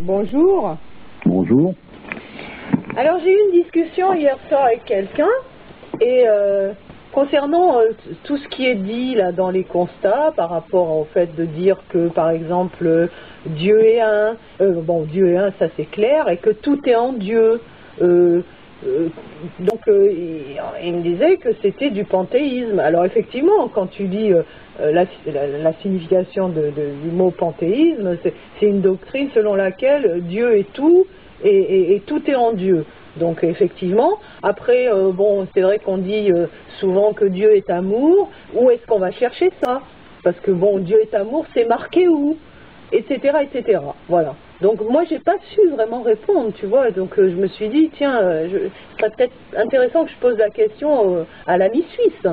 Bonjour. Bonjour. Alors j'ai eu une discussion hier soir avec quelqu'un et concernant tout ce qui est dit là dans les constats par rapport au fait de dire que par exemple Dieu est un, bon Dieu est un ça c'est clair et que tout est en Dieu. Donc il me disait que c'était du panthéisme. Alors effectivement quand tu dis la signification du mot panthéisme, c'est une doctrine selon laquelle Dieu est tout et tout est en Dieu. Donc effectivement, après, bon, c'est vrai qu'on dit souvent que Dieu est amour. Où est-ce qu'on va chercher ça? Parce que bon, Dieu est amour, c'est marqué où? Etc., etc. Voilà. Donc moi, j'ai pas su vraiment répondre, tu vois. Donc je me suis dit, tiens, ce serait peut-être intéressant que je pose la question à l'ami suisse.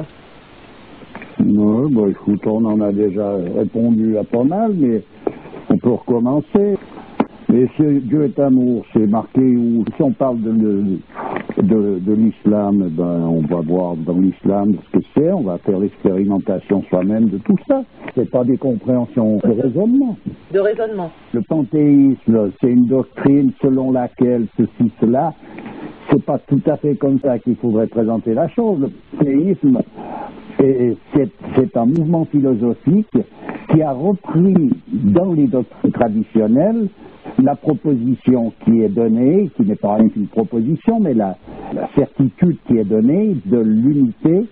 Oui, bon, écoute, on en a déjà répondu à pas mal, mais on peut recommencer. Mais si Dieu est amour, c'est marqué où? Si on parle de l'islam, ben, on va voir dans l'islam ce que c'est, on va faire l'expérimentation soi-même de tout ça. C'est pas des compréhensions de raisonnement. De raisonnement. Le panthéisme, c'est une doctrine selon laquelle ceci, cela. C'est pas tout à fait comme ça qu'il faudrait présenter la chose. Le panthéisme, c'est un mouvement philosophique qui a repris dans les doctrines traditionnelles la proposition qui est donnée, qui n'est pas rien qu'une proposition, mais la certitude qui est donnée de l'unité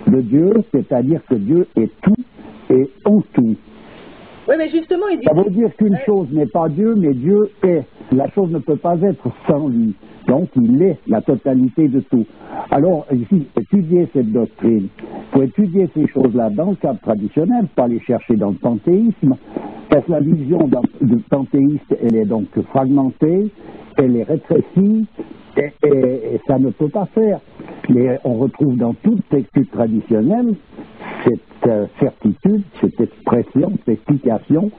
de Dieu, c'est-à-dire que Dieu est tout et en tout. Oui, mais justement, il dit... Ça veut dire qu'une chose n'est pas Dieu, mais Dieu est. La chose ne peut pas être sans lui. Donc, il est la totalité de tout. Alors, ici, étudier cette doctrine, il faut étudier ces choses-là dans le cadre traditionnel, pas les chercher dans le panthéisme, parce que la vision du panthéiste, elle est donc fragmentée, elle est rétrécie, et ça ne peut pas faire. Mais on retrouve dans toute étude traditionnelle cette certitude, cette expression, cette explication,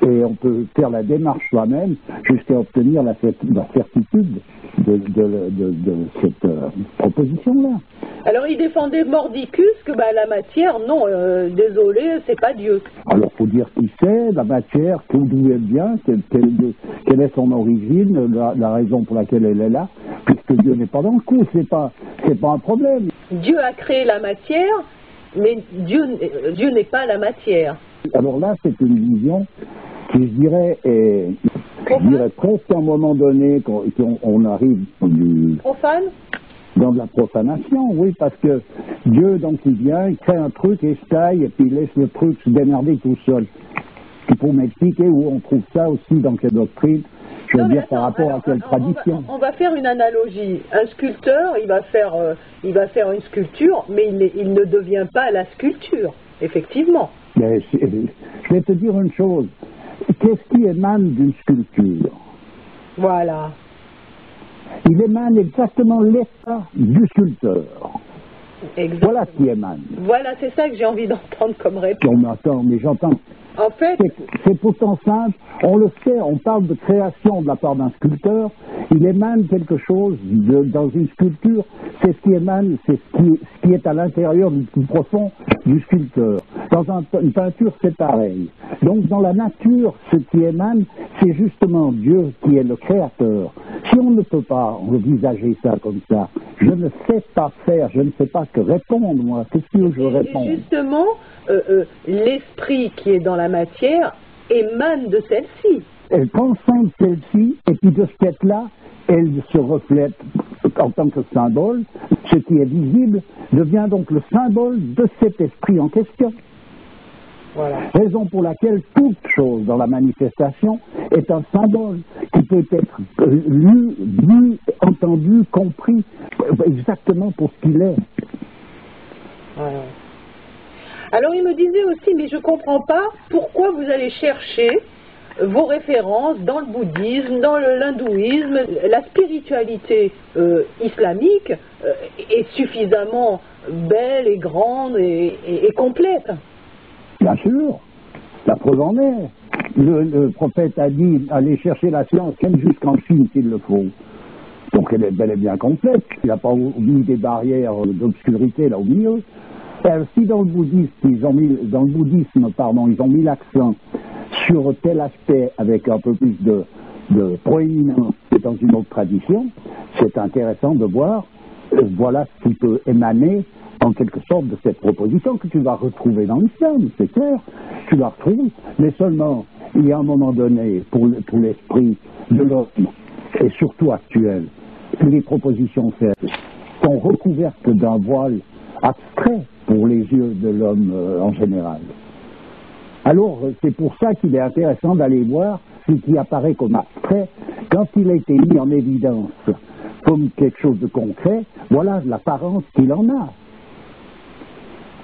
et on peut faire la démarche soi-même jusqu'à obtenir la certitude de cette proposition-là. Alors il défendait Mordicus que bah, la matière, non, désolé, c'est pas Dieu. Alors faut dire qui c'est, la matière, d'où elle vient, quelle est son origine, la raison pour laquelle elle est là, puisque Dieu n'est pas dans le coup, c'est pas un problème. Dieu a créé la matière, mais Dieu n'est pas la matière. Alors là, c'est une vision qui, je dirais, presque à un moment donné, qu'on arrive profane dans de la profanation, oui, parce que Dieu, donc, il vient, il crée un truc, et se taille, et puis il laisse le truc se démerder tout seul. Il faut m'expliquer où on trouve ça aussi dans quelle doctrine, je veux dire, par rapport à quelle tradition. On va faire une analogie. Un sculpteur, il va faire une sculpture, mais il ne devient pas la sculpture, effectivement. Mais je vais te dire une chose. Qu'est-ce qui émane d'une sculpture? Voilà. Il émane exactement l'état du sculpteur. Exactement. Voilà ce qui émane. Voilà, c'est ça que j'ai envie d'entendre comme réponse. Non, mais attends, mais j'entends. En fait... C'est pourtant simple. On le sait, on parle de création de la part d'un sculpteur. Il émane quelque chose dans une sculpture. C'est ce qui émane, c'est ce qui est à l'intérieur du plus profond du sculpteur. Dans une peinture, c'est pareil. Donc, dans la nature, ce qui émane, c'est justement Dieu qui est le créateur. Si on ne peut pas envisager ça comme ça, je ne sais pas faire, je ne sais pas que répondre, moi. Qu'est-ce que je réponds? Et justement, l'esprit qui est dans la matière émane de celle-ci. Elle transcende celle-ci, et puis de ce fait-là, elle se reflète en tant que symbole. Ce qui est visible devient donc le symbole de cet esprit en question. Voilà. Raison pour laquelle toute chose dans la manifestation est un symbole qui peut être lu, vu, entendu, compris exactement pour ce qu'il est. Voilà. Alors il me disait aussi, mais je ne comprends pas pourquoi vous allez chercher vos références dans le bouddhisme, dans l'hindouisme, la spiritualité islamique est suffisamment belle et grande et complète. Bien sûr, la preuve en est. Le prophète a dit, allez chercher la science même jusqu'en Chine s'il le faut. Donc elle est bel et bien complète. Il n'a pas mis des barrières d'obscurité là au milieu. Si dans le bouddhisme, ils ont mis l'accent sur tel aspect avec un peu plus de proéminence que dans une autre tradition, c'est intéressant de voir, voilà ce qui peut émaner en quelque sorte de cette proposition que tu vas retrouver dans l'islam, c'est clair, tu la retrouves, mais seulement il y a un moment donné pour l'esprit de l'homme, et surtout actuel, les propositions faites sont recouvertes d'un voile abstrait pour les yeux de l'homme en général. Alors, c'est pour ça qu'il est intéressant d'aller voir ce qui apparaît comme abstrait quand il a été mis en évidence comme quelque chose de concret, voilà l'apparence qu'il en a.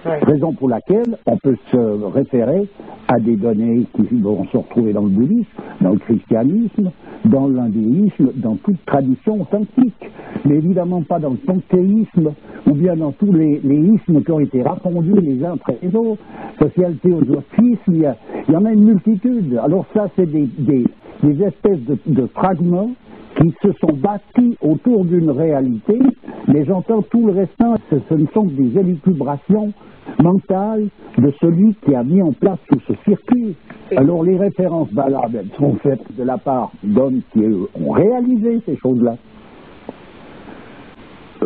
Ouais. Raison pour laquelle on peut se référer à des données qui vont se retrouver dans le bouddhisme, dans le christianisme, dans l'hindouisme, dans toute tradition authentique, mais évidemment pas dans le panthéisme ou bien dans tous les ismes qui ont été répandus les uns après les autres. Social-théosophisme, il y en a une multitude. Alors ça, c'est des espèces de fragments qui se sont bâtis autour d'une réalité, mais j'entends tout le restant, ce ne sont que des élucubrations mentales de celui qui a mis en place tout ce circuit. Alors les références valables sont faites de la part d'hommes qui ont réalisé ces choses-là.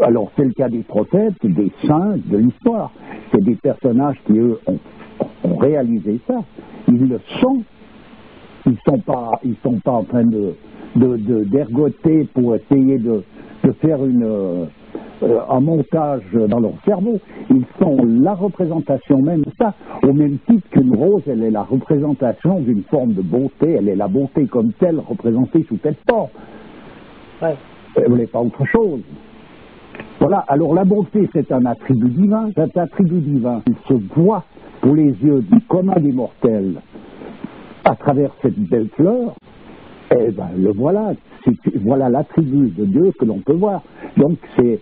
Alors c'est le cas des prophètes, des saints, de l'histoire. C'est des personnages qui, eux, ont réalisé ça. Ils le sont. Ils sont pas en train d'ergoter pour essayer de faire un montage dans leur cerveau. Ils sont la représentation même de ça, au même titre qu'une rose, elle est la représentation d'une forme de beauté, elle est la beauté comme telle, représentée sous telle forme. Ouais. Elle n'est pas autre chose. Voilà, alors la beauté, c'est un attribut divin. Cet attribut divin, il se voit pour les yeux du commun des mortels à travers cette belle fleur. Eh ben, le voilà, voilà l'attribut de Dieu que l'on peut voir. Donc c'est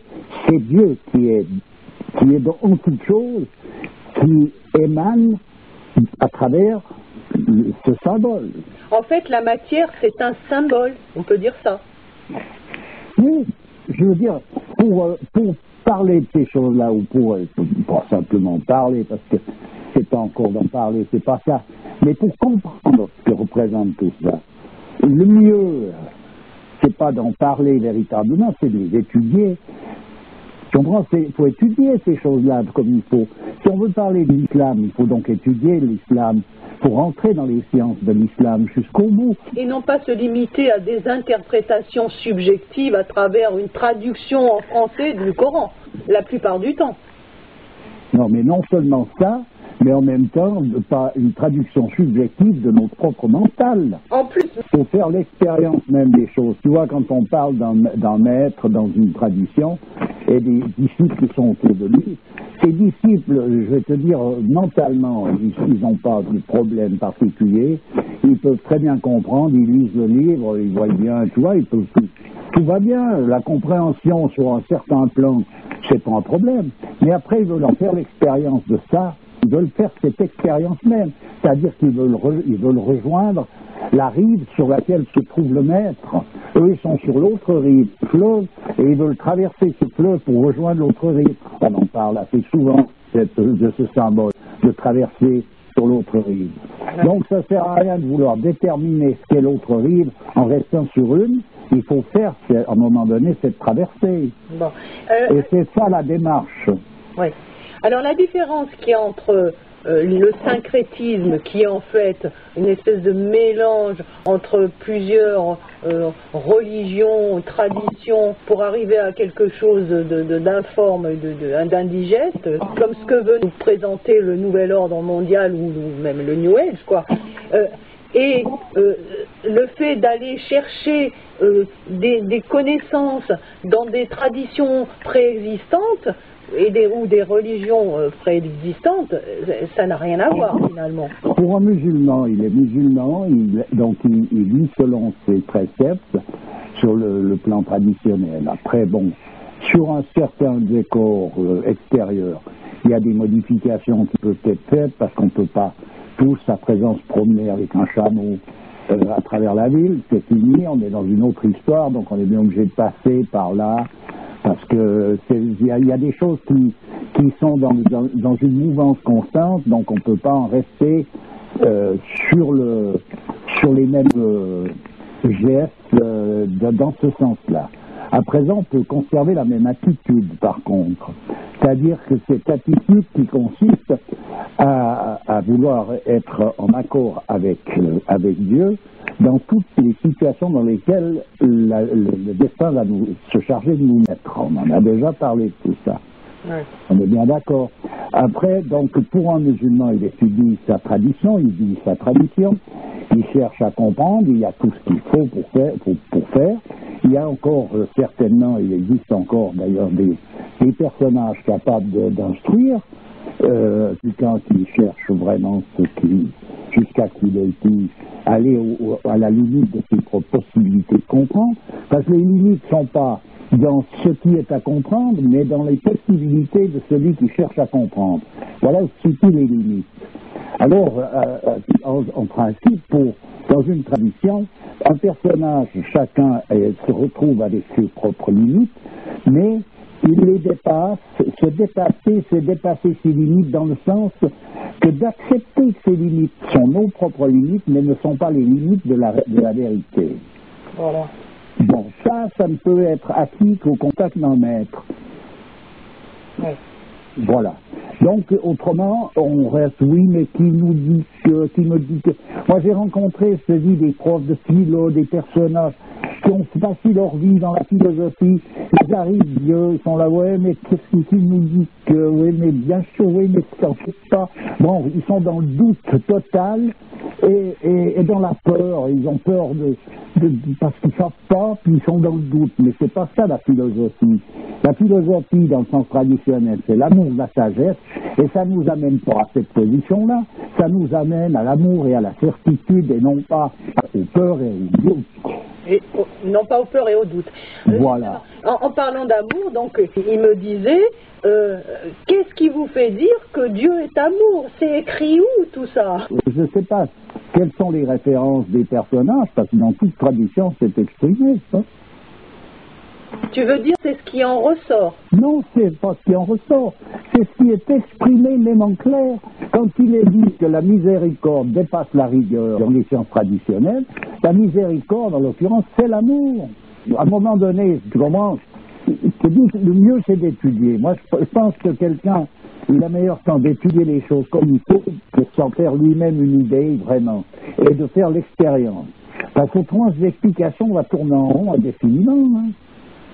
Dieu qui est dans toute chose, qui émane à travers ce symbole. En fait, la matière, c'est un symbole, on peut dire ça. Oui, je veux dire, pour parler de ces choses-là, ou pour simplement parler, parce que c'est pas encore d'en parler, c'est pas ça, mais pour comprendre ce que représente tout ça, le mieux, c'est pas d'en parler véritablement, c'est de les étudier. Tu comprends? Il faut étudier ces choses-là comme il faut. Si on veut parler de l'islam, il faut donc étudier l'islam pour rentrer dans les sciences de l'islam jusqu'au bout. Et non pas se limiter à des interprétations subjectives à travers une traduction en français du Coran, la plupart du temps. Non, mais non seulement ça, mais en même temps, pas une traduction subjective de notre propre mental. En plus, il faut faire l'expérience même des choses. Tu vois, quand on parle d'un maître dans une tradition, et des disciples qui sont autour de lui, ces disciples, je vais te dire, mentalement, ils n'ont pas de problème particulier, ils peuvent très bien comprendre, ils lisent le livre, ils voient bien, tu vois, tout va bien, la compréhension sur un certain plan, c'est pas un problème. Mais après, ils veulent en faire l'expérience de ça, ils veulent faire cette expérience même, c'est-à-dire qu'ils veulent rejoindre la rive sur laquelle se trouve le maître. Eux, ils sont sur l'autre rive du fleuve et ils veulent traverser ce fleuve pour rejoindre l'autre rive. On en parle assez souvent de ce symbole, de traverser sur l'autre rive. Donc ça ne sert à rien de vouloir déterminer ce qu'est l'autre rive en restant sur une. Il faut faire, à un moment donné, cette traversée. Bon. Et c'est ça la démarche. Oui. Alors la différence qu'il y a entre le syncrétisme, qui est en fait une espèce de mélange entre plusieurs religions, traditions, pour arriver à quelque chose d'informe, d'indigeste, comme ce que veut nous présenter le nouvel ordre mondial ou même le New Age, quoi. et le fait d'aller chercher des connaissances dans des traditions préexistantes ou des religions préexistantes, ça n'a rien à voir finalement. Pour un musulman, il est musulman, donc il vit selon ses préceptes sur le plan traditionnel. Après, bon, sur un certain décor extérieur, il y a des modifications qui peuvent être faites parce qu'on ne peut pas tous à présent se promener avec un chameau à travers la ville, c'est fini, on est dans une autre histoire, donc on est bien obligé de passer par là, parce que il y a des choses qui sont dans une mouvance constante, donc on ne peut pas en rester sur les mêmes gestes dans ce sens-là. À présent, on peut conserver la même attitude, par contre. C'est-à-dire que cette attitude qui consiste à vouloir être en accord avec Dieu dans toutes les situations dans lesquelles le destin va se charger de nous mettre. On en a déjà parlé de tout ça. Ouais. On est bien d'accord. Après, donc, pour un musulman, il étudie sa tradition, il vit sa tradition, il cherche à comprendre, il y a tout ce qu'il faut pour faire. Il y a encore, certainement, il existe encore d'ailleurs des personnages capables d'instruire, quelqu'un qui cherche vraiment jusqu'à qu'il ait pu aller à la limite de ses propres possibilités de comprendre, parce que les limites ne sont pas dans ce qui est à comprendre, mais dans les possibilités de celui qui cherche à comprendre. Voilà où se situent les limites. Alors, en principe, dans une tradition, un personnage, chacun se retrouve avec ses propres limites, mais il les dépasse. Se dépasser, c'est dépasser ses limites dans le sens que d'accepter que ces limites sont nos propres limites, mais ne sont pas les limites de la vérité. Voilà. Bon, ça ne peut être acquis qu'au contact d'un maître. Oui. Voilà. Donc, autrement, on reste, oui, mais qui me dit que... Moi, j'ai rencontré, je te dis, des profs de philo, des personnages qui ont passé leur vie dans la philosophie. Ils arrivent, Dieu, ils sont là, ouais, mais qu'est-ce qu'il nous dit que, oui, mais bien sûr, oui, mais ça ne fait pas. Bon, ils sont dans le doute total et dans la peur. Ils ont peur parce qu'ils ne savent pas, puis ils sont dans le doute. Mais c'est pas ça, la philosophie. La philosophie, dans le sens traditionnel, c'est l'amour de la sagesse, et ça ne nous amène pas à cette position-là, ça nous amène à l'amour et à la certitude, et non pas aux peurs et aux doutes. Et non pas aux peurs et aux doutes. Voilà. En parlant d'amour, donc, il me disait, qu'est-ce qui vous fait dire que Dieu est amour? C'est écrit où tout ça? Je ne sais pas quelles sont les références des personnages, parce que dans toute tradition, c'est exprimé, ça. Tu veux dire c'est ce qui en ressort? Non, c'est pas ce qui en ressort. C'est ce qui est exprimé même en clair. Quand il est dit que la miséricorde dépasse la rigueur dans les sciences traditionnelles, la miséricorde, en l'occurrence, c'est l'amour. À un moment donné, tu comprends, le mieux c'est d'étudier. Moi, je pense que quelqu'un, il a meilleur temps d'étudier les choses comme il faut que de s'en faire lui-même une idée, vraiment, et de faire l'expérience. Parce qu'autrement, l'explication va tourner en rond indéfiniment, hein.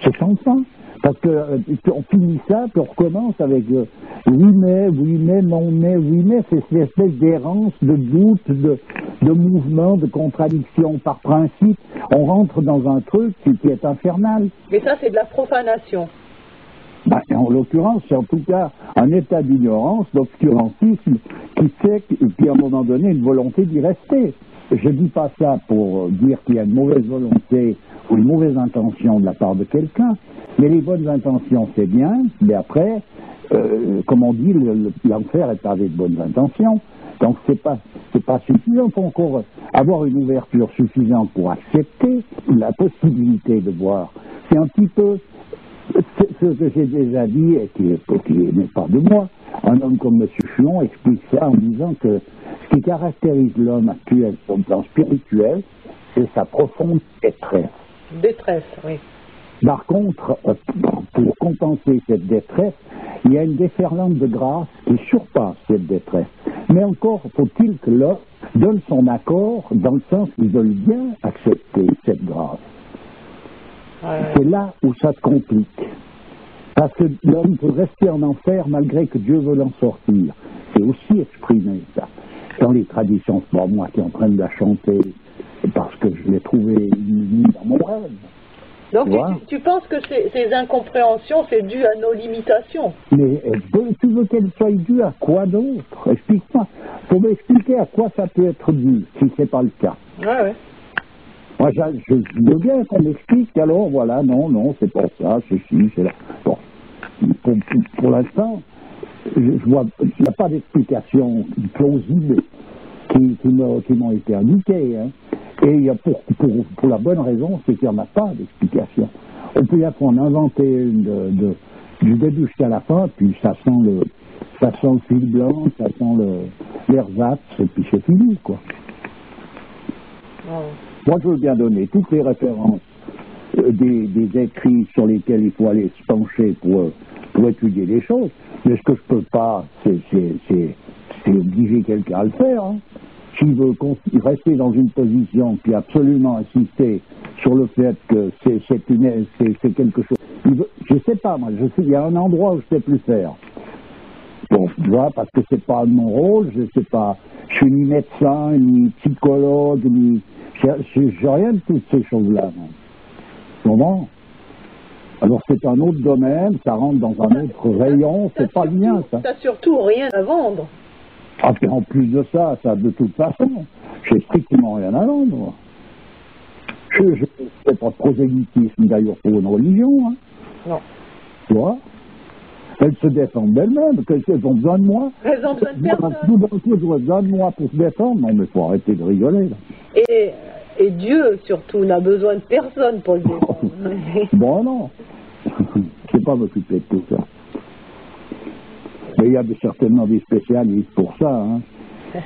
C'est sans fin. Parce qu'on finit ça, puis on recommence avec oui mais, non mais, oui mais, c'est cette espèce d'errance, de doute, de mouvement, de contradiction. Par principe, on rentre dans un truc qui est infernal. Mais ça, c'est de la profanation. Ben, en l'occurrence, c'est en tout cas un état d'ignorance, d'obscurantisme, qui fait qu'à un moment donné, une volonté d'y rester. Je dis pas ça pour dire qu'il y a une mauvaise volonté ou une mauvaise intention de la part de quelqu'un, mais les bonnes intentions, c'est bien, mais après, comme on dit, l'enfer est pavé de bonnes intentions, donc c'est pas suffisant pour encore avoir une ouverture suffisante pour accepter la possibilité de voir. C'est un petit peu ce que j'ai déjà dit, et qui n'est pas de moi. Un homme comme M. Chion explique ça en disant que ce qui caractérise l'homme actuel sur le plan spirituel, c'est sa profonde détresse. Détresse, oui. Par contre, pour compenser cette détresse, il y a une déferlante de grâce qui surpasse cette détresse. Mais encore faut-il que l'homme donne son accord dans le sens qu'il veut bien accepter cette grâce. C'est là où ça se complique. Parce que l'homme peut rester en enfer malgré que Dieu veut l'en sortir. C'est aussi exprimé, ça. Dans les traditions, c'est pas moi qui est en train de la chanter, parce que je l'ai trouvée une dans mon rêve. Donc tu penses que ces incompréhensions, c'est dû à nos limitations? Mais tu veux qu'elles soient dues à quoi d'autre? Explique-moi. Faut m'expliquer à quoi ça peut être dû, si c'est pas le cas. Ouais. Moi, je veux bien qu'on m'explique, alors voilà, non, c'est pas ça, ceci, c'est là. Bon. Pour l'instant, je vois, il n'y a pas d'explication plausible qui m'ont été indiquées. Hein. Et il y a pour la bonne raison, c'est qu'il n'y en a pas d'explication. On peut y en inventer une du début jusqu'à la fin, puis ça sent le fil blanc, ça sent l'ersatz, et puis c'est fini, quoi. Moi, je veux bien donner toutes les références des écrits sur lesquels il faut aller se pencher pour étudier les choses, mais ce que je peux pas, c'est obliger quelqu'un à le faire. Hein. S'il veut rester dans une position puis absolument insister sur le fait que c'est quelque chose, je sais pas, moi, il y a un endroit où je sais plus faire. Bon, tu vois, parce que c'est pas mon rôle, je sais pas, je suis ni médecin, ni psychologue, j'ai rien de toutes ces choses-là, non. Comment? Alors c'est un autre domaine, ça rentre dans un autre rayon, c'est pas le mien, ça. T'as surtout rien à vendre. Ah, puis en plus de ça, de toute façon, j'ai strictement rien à vendre. Je ne fais pas de prosélytisme d'ailleurs pour une religion, hein. Non. Tu vois? Elles se défendent d'elles-mêmes, qu'elles ont besoin de moi. Elles ont besoin de personne. Tout d'un coup, elles ont besoin de moi pour se défendre. Non, mais il faut arrêter de rigoler, là. Et Dieu, surtout, n'a besoin de personne pour le défendre. Bon, non. Je ne sais pas m'occuper de tout ça. Mais il y a certainement des spécialistes pour ça. Hein.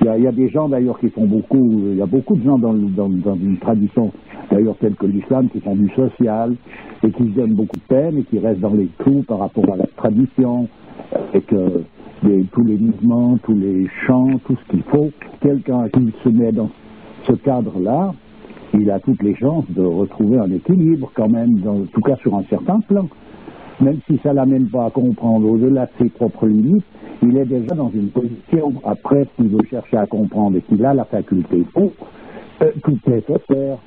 Il y a des gens d'ailleurs qui font beaucoup, il y a beaucoup de gens dans une tradition d'ailleurs telle que l'islam qui font du social et qui se donnent beaucoup de peine et qui restent dans les clous par rapport à la tradition et que tous les mouvements, tous les chants, tout ce qu'il faut, quelqu'un qui se met dans ce cadre-là, il a toutes les chances de retrouver un équilibre quand même, en tout cas sur un certain plan. Même si ça ne l'amène pas à comprendre au-delà de ses propres limites, il est déjà dans une position, après, s'il veut chercher à comprendre et qu'il a la faculté pour, tout est offert.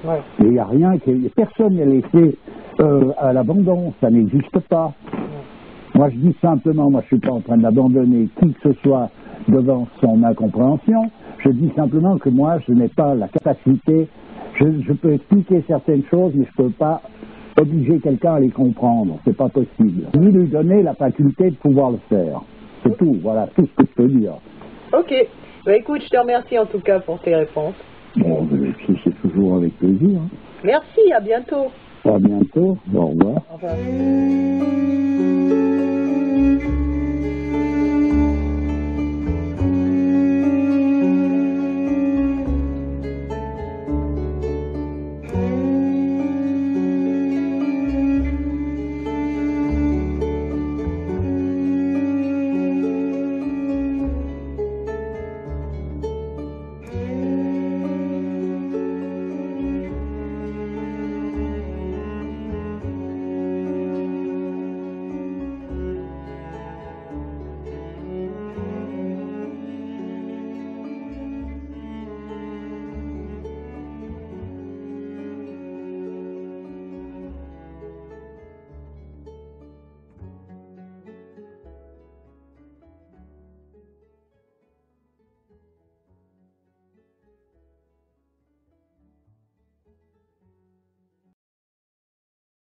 Ouais. Et il n'y a rien, personne n'est laissé à l'abandon, ça n'existe pas. Ouais. Moi, je dis simplement, moi, je ne suis pas en train d'abandonner qui que ce soit devant son incompréhension, je dis simplement que moi, je n'ai pas la capacité, je peux expliquer certaines choses, mais je ne peux pas obliger quelqu'un à les comprendre, c'est pas possible. Ni lui donner la faculté de pouvoir le faire. C'est tout, voilà, tout ce que je peux dire. Ok, bah, écoute, je te remercie en tout cas pour tes réponses. Bon, c'est toujours avec plaisir. Hein. Merci, à bientôt. À bientôt, au revoir. Au revoir.